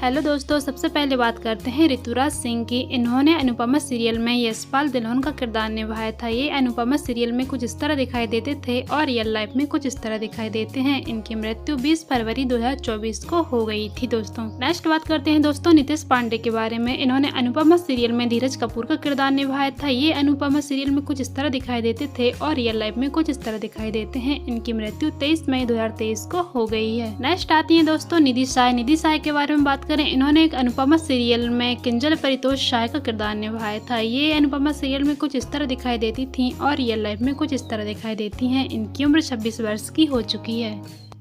Hello दोस्तों, सबसे पहले बात करते हैं ऋतुराज सिंह की। इन्होंने अनुपमा सीरियल में यशपाल दुल्हन का किरदार निभाया था। ये अनुपमा सीरियल में कुछ इस तरह दिखाई देते थे और रियल लाइफ में कुछ इस तरह दिखाई देते हैं। इनकी मृत्यु 20 फरवरी 2024 को हो गई थी दोस्तों। नेक्स्ट बात करते हैं दोस्तों नीतीश पांडे के बारे में। इन्होंने अनुपमा सीरियल में धीरज कपूर का किरदार निभाया था। ये अनुपमा सीरियल में कुछ इस तरह दिखाई देते थे और रियल लाइफ में कुछ इस तरह दिखाई देते हैं। इनकी मृत्यु 23 मई 2023 को हो गई है। नेक्स्ट आती है दोस्तों निधि साय। निधि साय के बारे में बात करें, इन्होंने एक अनुपमा सीरियल में किंजल परितोष साय का किरदार निभाया था। ये अनुपमा सीरियल में कुछ इस तरह दिखाई देती थी और रियल लाइफ में कुछ इस तरह दिखाई देती हैं। इनकी उम्र 26 वर्ष की हो चुकी है।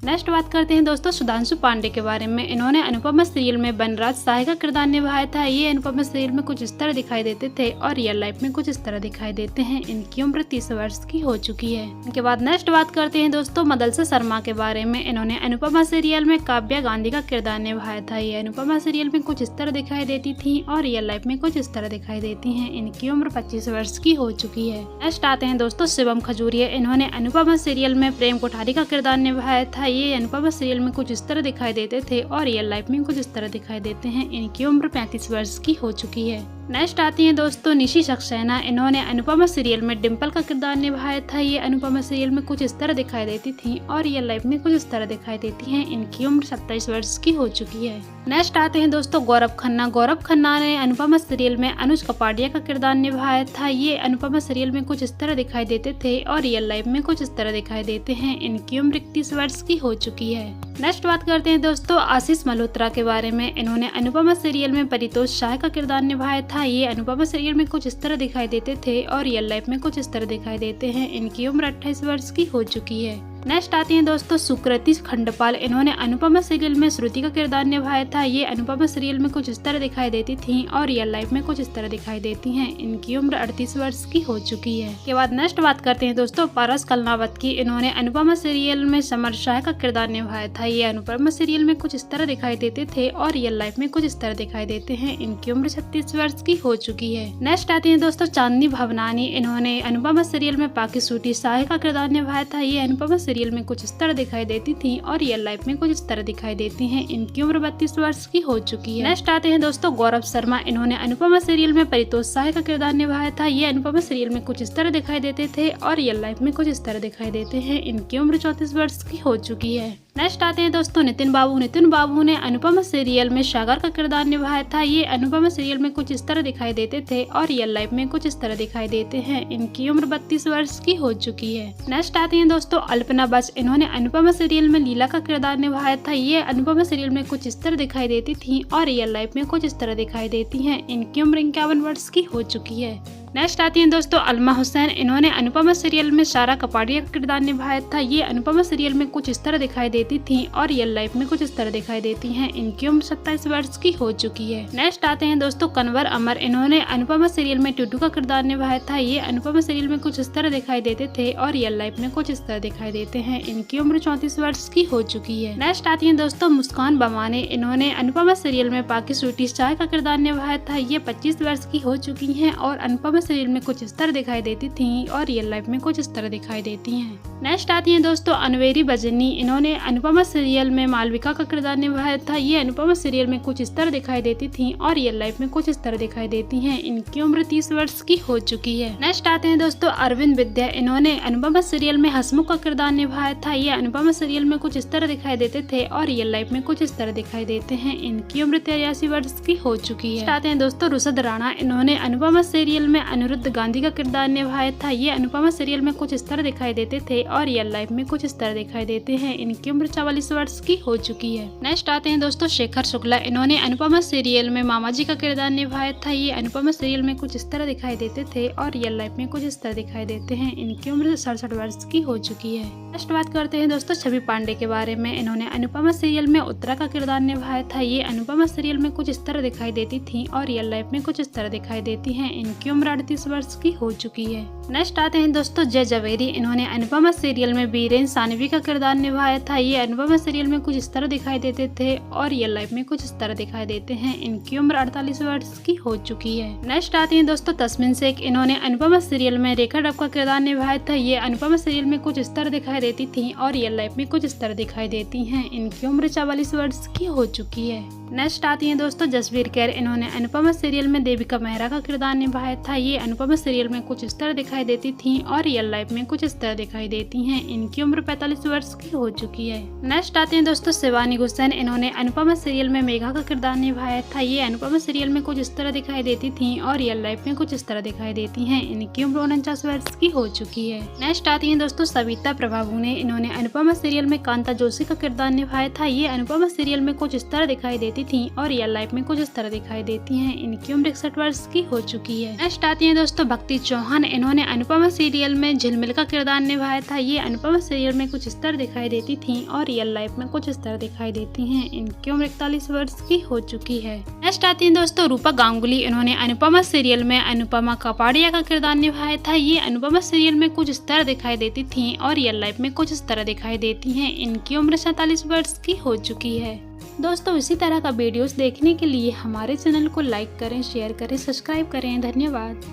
नेक्स्ट बात करते हैं दोस्तों सुधांशु पांडे के बारे में। इन्होंने अनुपमा सीरियल में बनराज साय का किरदार निभाया था। ये अनुपमा सीरियल में कुछ इस तरह दिखाई देते थे और रियल लाइफ में कुछ इस तरह दिखाई देते हैं। इनकी उम्र 30 वर्ष की हो चुकी है। इनके बाद नेक्स्ट बात करते हैं दोस्तों मदलसा शर्मा के बारे में। इन्होंने अनुपमा सीरियल में काव्या गांधी का किरदार निभाया था। ये अनुपमा सीरियल में कुछ इस तरह दिखाई देती थी और रियल लाइफ में कुछ इस तरह दिखाई देती है। इनकी उम्र 25 वर्ष की हो चुकी है। नेक्स्ट आते हैं दोस्तों शिवम खजूरिया। इन्होंने अनुपमा सीरियल में प्रेम कोठारी का किरदार निभाया था। ये अनुपमा सीरियल में कुछ इस तरह दिखाई देते थे और रियल लाइफ में कुछ इस तरह दिखाई देते हैं। इनकी उम्र 35 वर्ष की हो चुकी है। नेक्स्ट आती हैं दोस्तों निशी सक्सेना। इन्होंने अनुपमा सीरियल में डिम्पल का किरदार निभाया था। ये अनुपमा सीरियल में कुछ इस तरह दिखाई देती थी और रियल लाइफ में कुछ इस तरह दिखाई देती हैं। इनकी उम्र 27 वर्ष की हो चुकी है। नेक्स्ट आते हैं दोस्तों गौरव खन्ना। गौरव खन्ना ने अनुपमा सीरियल में अनुज कपाडिया का किरदार निभाया था। ये अनुपमा सीरियल में कुछ इस तरह दिखाई देते थे और रियल लाइफ में कुछ इस तरह दिखाई देते हैं। इनकी उम्र 31 वर्ष की हो चुकी है। नेक्स्ट बात करते हैं दोस्तों आशीष मल्होत्रा के बारे में। इन्होंने अनुपमा सीरियल में परितोष साय का किरदार निभाया था। ये अनुपमा सीरियल में कुछ इस तरह दिखाई देते थे और रियल लाइफ में कुछ इस तरह दिखाई देते हैं। इनकी उम्र 28 वर्ष की हो चुकी है। नेक्स्ट आती हैं दोस्तों सुकृति खंडपाल। इन्होंने अनुपमा सीरियल में श्रुति का किरदार निभाया था। ये अनुपमा सीरियल में कुछ इस तरह दिखाई देती थी और रियल लाइफ में कुछ इस तरह दिखाई देती हैं। इनकी उम्र 38 वर्ष की हो चुकी है। के बाद नेक्स्ट बात करते हैं दोस्तों पारस कलनावत की। इन्होंने अनुपमा सीरियल में समर शाह का किरदार निभाया था। ये अनुपमा सीरियल में कुछ इस तरह दिखाई देते थे और रियल लाइफ में कुछ इस तरह दिखाई देते हैं। इनकी उम्र 36 वर्ष की हो चुकी है। नेक्स्ट आती है दोस्तों चांदनी भवनानी। इन्होंने अनुपमा सीरियल में पाकी सूटी साह का किरदार निभाया था। ये अनुपमा सीरियल में कुछ इस तरह दिखाई देती थी और रियल लाइफ में कुछ इस तरह दिखाई देती हैं। इनकी उम्र 32 वर्ष की हो चुकी है। नेक्स्ट आते हैं दोस्तों गौरव शर्मा। इन्होंने अनुपमा सीरियल में परितोष साय का किरदार निभाया था। ये अनुपमा सीरियल में कुछ इस तरह दिखाई देते थे और रियल लाइफ में कुछ इस तरह दिखाई देते हैं। इनकी उम्र 34 वर्ष की हो चुकी है। नेक्स्ट आते हैं दोस्तों नितिन बाबू। नितिन बाबू ने अनुपमा सीरियल में सागर का किरदार निभाया था। ये अनुपमा सीरियल में कुछ इस तरह दिखाई देते थे और रियल लाइफ में कुछ इस तरह दिखाई देते हैं। इनकी उम्र 32 वर्ष की हो चुकी है। नेक्स्ट आते हैं दोस्तों अल्पना बस। इन्होंने अनुपमा सीरियल में लीला का किरदार निभाया था। ये अनुपमा सीरियल में कुछ इस तरह दिखाई देती थी और रियल लाइफ में कुछ इस तरह दिखाई देती हैं। इनकी उम्र 51 वर्ष की हो चुकी है। नेक्स्ट आती हैं दोस्तों अलमा हुसैन। इन्होंने अनुपमा सीरियल में सारा कपाडिया का किरदार निभाया था। ये अनुपमा सीरियल में कुछ इस तरह दिखाई देती थी और रियल लाइफ में कुछ इस तरह दिखाई देती हैं। इनकी उम्र 27 वर्ष की हो चुकी है। नेक्स्ट आते हैं दोस्तों कन्वर अमर। इन्होंने अनुपमा सीरियल में टूटू का किरदार निभाया था। ये अनुपमा सीरियल में कुछ इस तरह दिखाई देते थे और रियल लाइफ में कुछ इस तरह दिखाई देते हैं। इनकी उम्र 34 वर्ष की हो चुकी है। नेक्स्ट आती है दोस्तों मुस्कान बमाने। इन्होंने अनुपमा सीरियल में पाकी सूटी साय का किरदार निभाया था। ये 25 वर्ष की हो चुकी है और अनुपमा सीरियल में कुछ इस तरह दिखाई देती थी और रियल लाइफ में कुछ इस तरह दिखाई देती हैं। नेक्स्ट आती हैं दोस्तों अनवेरी बजनी। इन्होंने अनुपमा सीरियल में मालविका का किरदार निभाया था। ये अनुपमा सीरियल में कुछ इस तरह दिखाई देती थी और रियल लाइफ में कुछ इस तरह दिखाई देती हैं। इनकी उम्र 30 वर्ष की हो चुकी है। नेक्स्ट आते हैं दोस्तों अरविंद विद्या। इन्होंने अनुपमा सीरियल में हसमुख का किरदार निभाया था। ये अनुपमा सीरियल में कुछ इस तरह दिखाई देते थे और रियल लाइफ में कुछ इस तरह दिखाई देते हैं। इनकी उम्र 83 वर्ष की हो चुकी है। आते हैं दोस्तों रुशद राणा। इन्होंने अनुपमा सीरियल में अनिरुद्ध गांधी का किरदार निभाया था। ये अनुपमा सीरियल में कुछ इस तरह दिखाई देते थे और रियल लाइफ में कुछ इस तरह दिखाई देते हैं। इनकी उम्र 44 वर्ष की हो चुकी है। नेक्स्ट आते हैं दोस्तों शेखर शुक्ला। इन्होंने अनुपमा सीरियल में मामाजी का किरदार निभाया था। ये अनुपमा सीरियल में कुछ इस तरह दिखाई देते थे और रियल लाइफ में कुछ इस तरह दिखाई देते हैं। इनकी उम्र 67 वर्ष की हो चुकी है। नेक्स्ट बात करते हैं दोस्तों छवि पांडे के बारे में। इन्होंने अनुपमा सीरियल में उत्तरा का किरदार निभाया था। ये अनुपमा सीरियल में कुछ इस तरह दिखाई देती थी और रियल लाइफ में कुछ इस तरह दिखाई देती हैं। इनकी उम्र 38 वर्ष की हो चुकी है। नेक्स्ट आते हैं दोस्तों जय जवेरी। इन्होंने अनुपमा सीरियल में बीरेन सानवी का किरदार निभाया था। ये अनुपमा सीरियल में कुछ इस तरह दिखाई देते थे और रियल लाइफ में कुछ इस तरह दिखाई देते हैं। इनकी उम्र 48 वर्ष की हो चुकी है। नेक्स्ट आती हैं दोस्तों तस्मीन शेख। इन्होंने अनुपमा सीरियल में रेखा डब का किरदार निभाया था। ये अनुपमा सीरियल में कुछ इस तरह दिखाई देती थी और रियल लाइफ में कुछ इस तरह दिखाई देती हैं। इनकी उम्र 44 वर्ष की हो चुकी है। नेक्स्ट आती हैं दोस्तों जसवीर कैर। इन्होंने अनुपमा सीरियल में देविका मेहरा का किरदार निभाया था। ये अनुपमा सीरियल में कुछ इस तरह दिखाई देती थी और रियल लाइफ में कुछ इस तरह दिखाई देती हैं। इनकी उम्र 45 वर्ष की हो चुकी है। नेक्स्ट आते हैं दोस्तों शिवानी गुस्सैन। इन्होंने अनुपमा सीरियल में मेघा का किरदार निभाया था। ये अनुपमा सीरियल में कुछ इस तरह दिखाई देती थी और रियल लाइफ में कुछ इस तरह दिखाई देती हैं। इनकी उम्र 49 वर्ष की हो चुकी है। नेक्स्ट आती है दोस्तों सविता प्रभा बुने। इन्होंने अनुपमा सीरियल में कांता जोशी का किरदार निभाया था। ये अनुपमा सीरियल में कुछ इस तरह दिखाई देती थी और रियल लाइफ में कुछ इस तरह दिखाई देती हैं। इनकी उम्र 61 वर्ष की हो चुकी है। नेक्स्ट आती है दोस्तों भक्ति चौहान। इन्होंने अनुपमा सीरियल में झिलमिल का किरदार निभाया था। ये अनुपमा सीरियल में कुछ इस तरह दिखाई देती थी और रियल लाइफ में कुछ इस तरह दिखाई देती हैं। इनकी उम्र 41 वर्ष की हो चुकी है। नेक्स्ट आती है दोस्तों रूपा गांगुली। इन्होंने अनुपमा सीरियल में अनुपमा कपाड़िया का किरदार निभाया था। ये अनुपमा सीरियल में कुछ इस तरह दिखाई देती थी और रियल लाइफ में कुछ इस तरह दिखाई देती हैं। इनकी उम्र 47 वर्ष की हो चुकी है। दोस्तों इसी तरह का वीडियोस देखने के लिए हमारे चैनल को लाइक करें, शेयर करें, सब्सक्राइब करें। धन्यवाद।